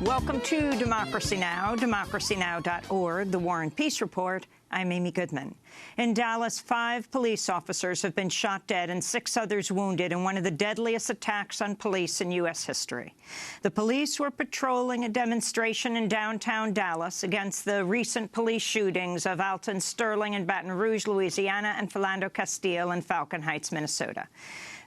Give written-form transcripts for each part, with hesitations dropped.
Welcome to Democracy Now!, democracynow.org, the War and Peace Report. I'm Amy Goodman. In Dallas, 5 police officers have been shot dead and 6 others wounded in one of the deadliest attacks on police in U.S. history. The police were patrolling a demonstration in downtown Dallas against the recent police shootings of Alton Sterling in Baton Rouge, Louisiana, and Philando Castile in Falcon Heights, Minnesota.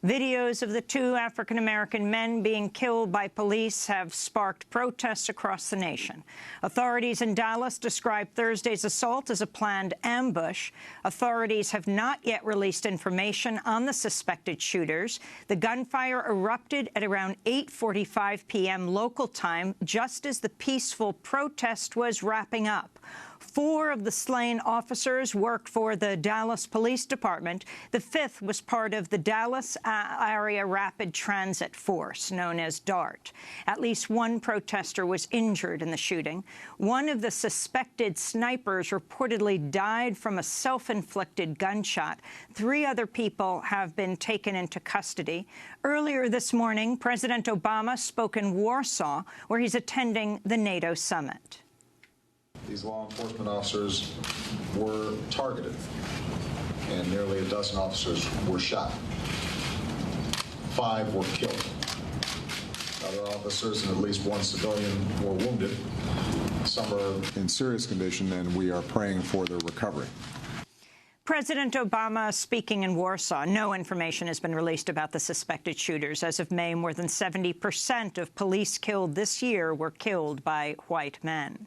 Videos of the 2 African-American men being killed by police have sparked protests across the nation. Authorities in Dallas described Thursday's assault as a planned ambush. Authorities have not yet released information on the suspected shooters. The gunfire erupted at around 8:45 p.m. local time, just as the peaceful protest was wrapping up. 4 of the slain officers worked for the Dallas Police Department. The 5th was part of the Dallas Area Rapid Transit Force, known as DART. At least 1 protester was injured in the shooting. One of the suspected snipers reportedly died from a self-inflicted gunshot. 3 other people have been taken into custody. Earlier this morning, President Obama spoke in Warsaw, where he's attending the NATO summit. These law enforcement officers were targeted, and nearly a dozen officers were shot. 5 were killed. Other officers and at least 1 civilian were wounded. Some are in serious condition, and we are praying for their recovery. President Obama speaking in Warsaw. No information has been released about the suspected shooters. As of May, more than 70% of police killed this year were killed by white men.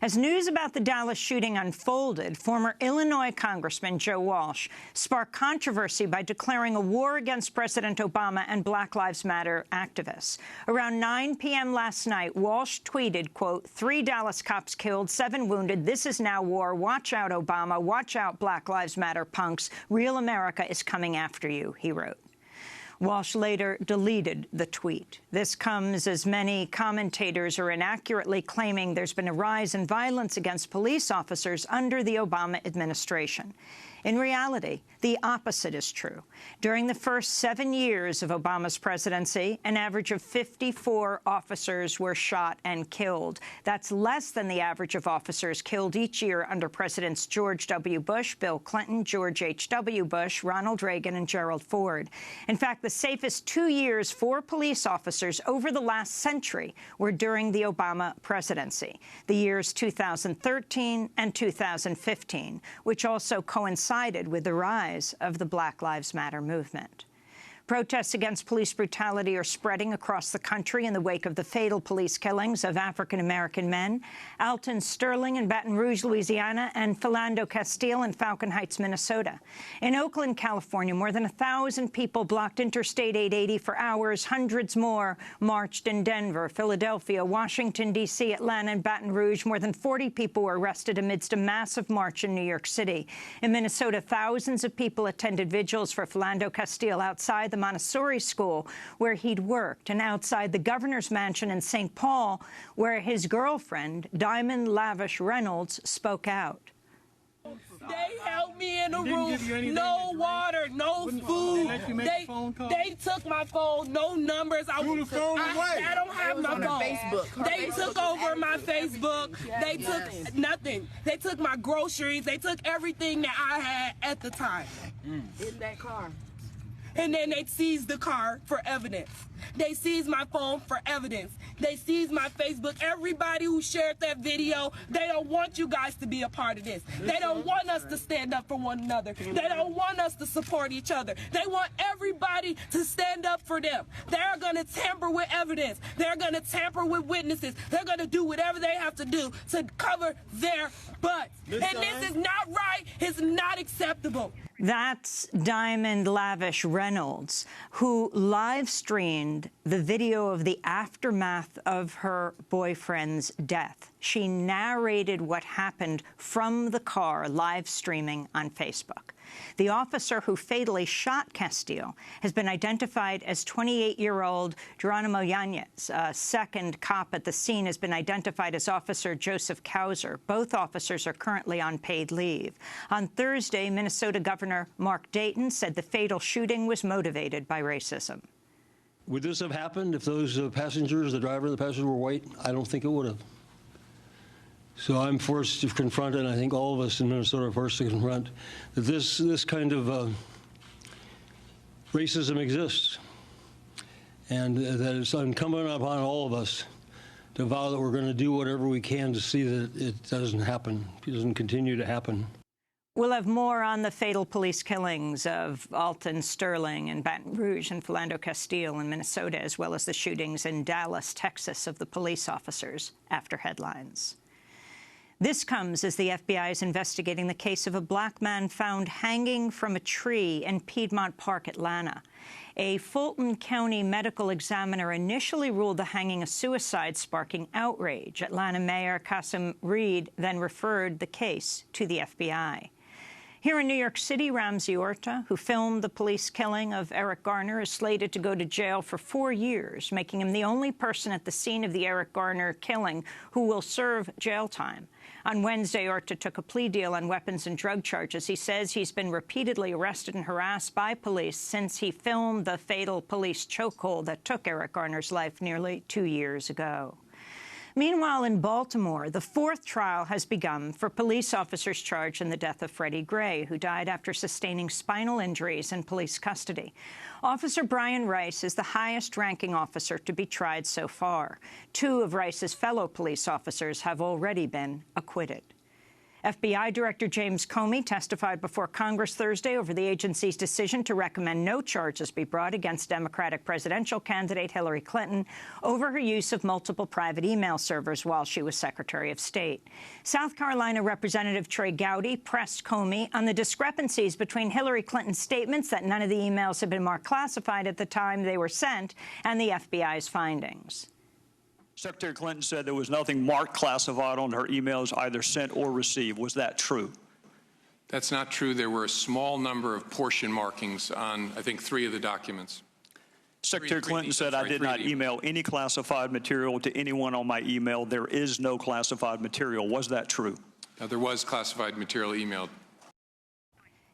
As news about the Dallas shooting unfolded, former Illinois Congressman Joe Walsh sparked controversy by declaring a war against President Obama and Black Lives Matter activists. Around 9 p.m. last night, Walsh tweeted, quote, 3 Dallas cops killed, 7 wounded. This is now war. Watch out, Obama. Watch out, Black Lives Matter punks. Real America is coming after you, he wrote. Walsh later deleted the tweet. This comes as many commentators are inaccurately claiming there's been a rise in violence against police officers under the Obama administration. In reality, the opposite is true. During the first 7 years of Obama's presidency, an average of 54 officers were shot and killed. That's less than the average of officers killed each year under Presidents George W. Bush, Bill Clinton, George H.W. Bush, Ronald Reagan, and Gerald Ford. In fact, the safest 2 years for police officers over the last century were during the Obama presidency, the years 2013 and 2015, which also coincided with the rise of the Black Lives Matter movement. Protests against police brutality are spreading across the country in the wake of the fatal police killings of African-American men, Alton Sterling in Baton Rouge, Louisiana, and Philando Castile in Falcon Heights, Minnesota. In Oakland, California, more than 1,000 people blocked Interstate 880 for hours. Hundreds more marched in Denver, Philadelphia, Washington, D.C., Atlanta, and Baton Rouge. More than 40 people were arrested amidst a massive march in New York City. In Minnesota, thousands of people attended vigils for Philando Castile outside the Montessori school where he'd worked, and outside the governor's mansion in St. Paul, where his girlfriend, Diamond Lavish Reynolds, spoke out. They held me in a room, no water, no food. They took my phone, no numbers. I don't have my phone. They took over my Facebook. They took nothing. They took my groceries. They took everything that I had at the time. In that car. And then they seized the car for evidence. They seized my phone for evidence. They seized my Facebook. Everybody who shared that video, they don't want you guys to be a part of this. They don't want us to stand up for one another. They don't want us to support each other. They want everybody to stand up for them. They're going to tamper with evidence. They're going to tamper with witnesses. They're going to do whatever they have to do to cover their butts. And this is not right. It's not acceptable. That's Diamond Lavish Reynolds, who live-streamed the video of the aftermath of her boyfriend's death. She narrated what happened from the car, live-streaming on Facebook. The officer who fatally shot Castile has been identified as 28-year-old Geronimo Yanez. A second cop at the scene has been identified as Officer Joseph Kauser. Both officers are currently on paid leave. On Thursday, Minnesota Governor Mark Dayton said the fatal shooting was motivated by racism. Would this have happened if those passengers, the driver and the passenger, were white? I don't think it would have. So I'm forced to confront, and I think all of us in Minnesota are forced to confront, that this kind of racism exists, and that it's incumbent upon all of us to vow that we're going to do whatever we can to see that it doesn't happen, it doesn't continue to happen. We'll have more on the fatal police killings of Alton Sterling in Baton Rouge and Philando Castile in Minnesota, as well as the shootings in Dallas, Texas, of the police officers after headlines. This comes as the FBI is investigating the case of a black man found hanging from a tree in Piedmont Park, Atlanta. A Fulton County medical examiner initially ruled the hanging a suicide, sparking outrage. Atlanta Mayor Kasim Reed then referred the case to the FBI. Here in New York City, Ramsey Orta, who filmed the police killing of Eric Garner, is slated to go to jail for 4 years, making him the only person at the scene of the Eric Garner killing who will serve jail time. On Wednesday, Orta took a plea deal on weapons and drug charges. He says he's been repeatedly arrested and harassed by police since he filmed the fatal police chokehold that took Eric Garner's life nearly 2 years ago. Meanwhile, in Baltimore, the fourth trial has begun for police officers charged in the death of Freddie Gray, who died after sustaining spinal injuries in police custody. Officer Brian Rice is the highest-ranking officer to be tried so far. 2 of Rice's fellow police officers have already been acquitted. FBI Director James Comey testified before Congress Thursday over the agency's decision to recommend no charges be brought against Democratic presidential candidate Hillary Clinton over her use of multiple private email servers while she was Secretary of State. South Carolina Representative Trey Gowdy pressed Comey on the discrepancies between Hillary Clinton's statements that none of the emails had been marked classified at the time they were sent and the FBI's findings. Secretary Clinton said there was nothing marked classified on her emails either sent or received. Was that true? That's not true. There were a small number of portion markings on, I think, 3 of the documents. Secretary Clinton said, I did not email any classified material to anyone on my email. There is no classified material. Was that true? There was classified material emailed.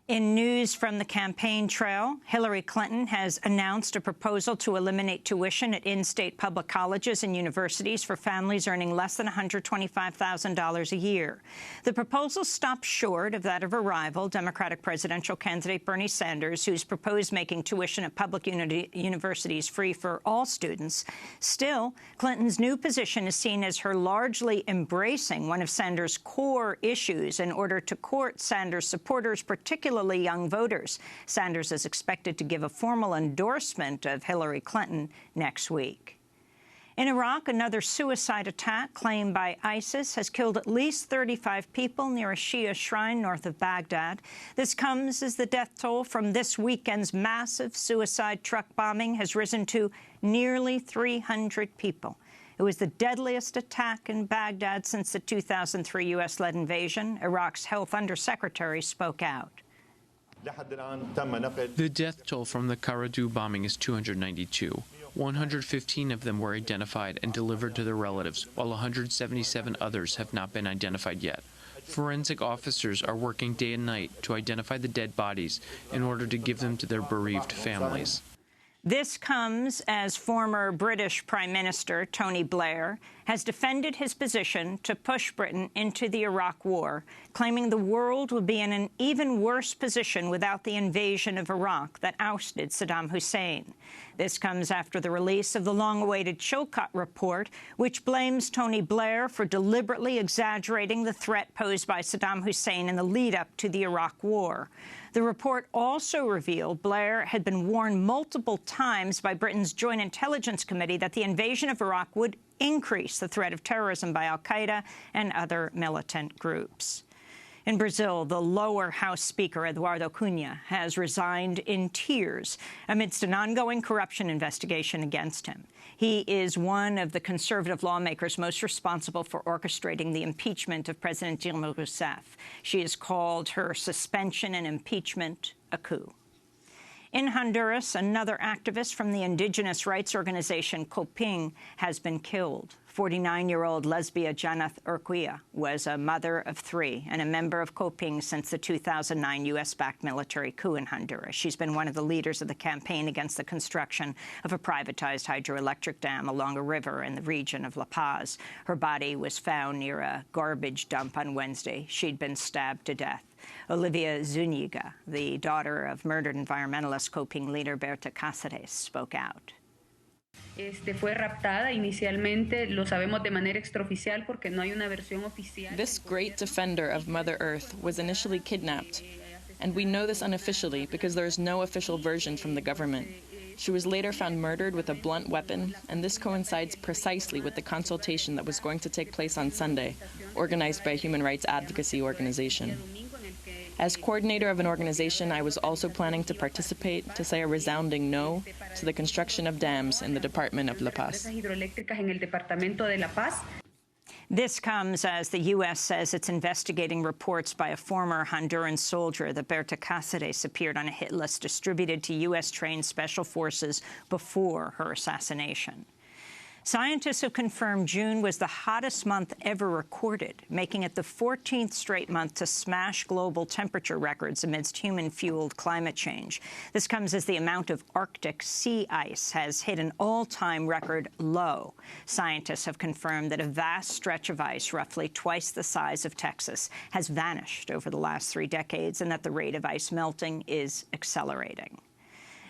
In news from the campaign trail, Hillary Clinton has announced a proposal to eliminate tuition at in-state public colleges and universities for families earning less than $125,000 a year. The proposal stops short of that of her rival, Democratic presidential candidate Bernie Sanders, who's proposed making tuition at public universities free for all students. Still, Clinton's new position is seen as her largely embracing one of Sanders' core issues in order to court Sanders' supporters, particularly young voters. Sanders is expected to give a formal endorsement of Hillary Clinton next week. In Iraq, another suicide attack claimed by ISIS has killed at least 35 people near a Shia shrine north of Baghdad. This comes as the death toll from this weekend's massive suicide truck bombing has risen to nearly 300 people. It was the deadliest attack in Baghdad since the 2003 U.S.-led invasion. Iraq's health undersecretary spoke out. The death toll from the Karadu bombing is 292. 115 of them were identified and delivered to their relatives, while 177 others have not been identified yet. Forensic officers are working day and night to identify the dead bodies in order to give them to their bereaved families. This comes as former British Prime Minister Tony Blair has defended his position to push Britain into the Iraq War, claiming the world would be in an even worse position without the invasion of Iraq that ousted Saddam Hussein. This comes after the release of the long-awaited Chilcot report, which blames Tony Blair for deliberately exaggerating the threat posed by Saddam Hussein in the lead-up to the Iraq War. The report also revealed Blair had been warned multiple times by Britain's Joint Intelligence Committee that the invasion of Iraq would increase the threat of terrorism by al-Qaeda and other militant groups. In Brazil, the lower house speaker, Eduardo Cunha, has resigned in tears amidst an ongoing corruption investigation against him. He is one of the conservative lawmakers most responsible for orchestrating the impeachment of President Dilma Rousseff. She has called her suspension and impeachment a coup. In Honduras, another activist from the indigenous rights organization Coping has been killed. 49-year-old Lesbia Janath Urquia was a mother of 3 and a member of Coping since the 2009 U.S.-backed military coup in Honduras. She's been one of the leaders of the campaign against the construction of a privatized hydroelectric dam along a river in the region of La Paz. Her body was found near a garbage dump on Wednesday. She'd been stabbed to death. Olivia Zuniga, the daughter of murdered environmentalist Coping leader Berta Cáceres, spoke out. Fue raptada inicialmente, lo sabemos de manera extraoficial porque no hay una versión oficial. This great defender of Mother Earth was initially kidnapped, and we know this unofficially because there is no official version from the government. She was later found murdered with a blunt weapon, and this coincides precisely with the consultation that was going to take place on Sunday, organized by a human rights advocacy organization. As coordinator of an organization, I was also planning to participate to say a resounding no to the construction of dams in the Department of La Paz. This comes as the U.S. says it's investigating reports by a former Honduran soldier that Berta Cáceres appeared on a hit list distributed to U.S.-trained special forces before her assassination. Scientists have confirmed June was the hottest month ever recorded, making it the 14th straight month to smash global temperature records amidst human-fueled climate change. This comes as the amount of Arctic sea ice has hit an all-time record low. Scientists have confirmed that a vast stretch of ice, roughly twice the size of Texas, has vanished over the last 3 decades and that the rate of ice melting is accelerating.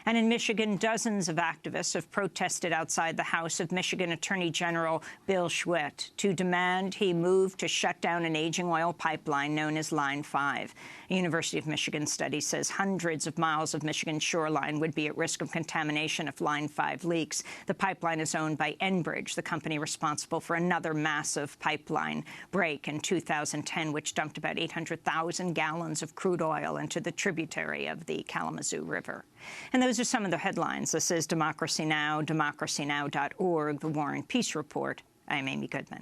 And in Michigan, dozens of activists have protested outside the house of Michigan Attorney General Bill Schwitt to demand he move to shut down an aging oil pipeline known as Line 5. A University of Michigan study says hundreds of miles of Michigan shoreline would be at risk of contamination if Line 5 leaks. The pipeline is owned by Enbridge, the company responsible for another massive pipeline break in 2010, which dumped about 800,000 gallons of crude oil into the tributary of the Kalamazoo River. And those are some of the headlines. This is Democracy Now!, democracynow.org, The War and Peace Report. I'm Amy Goodman.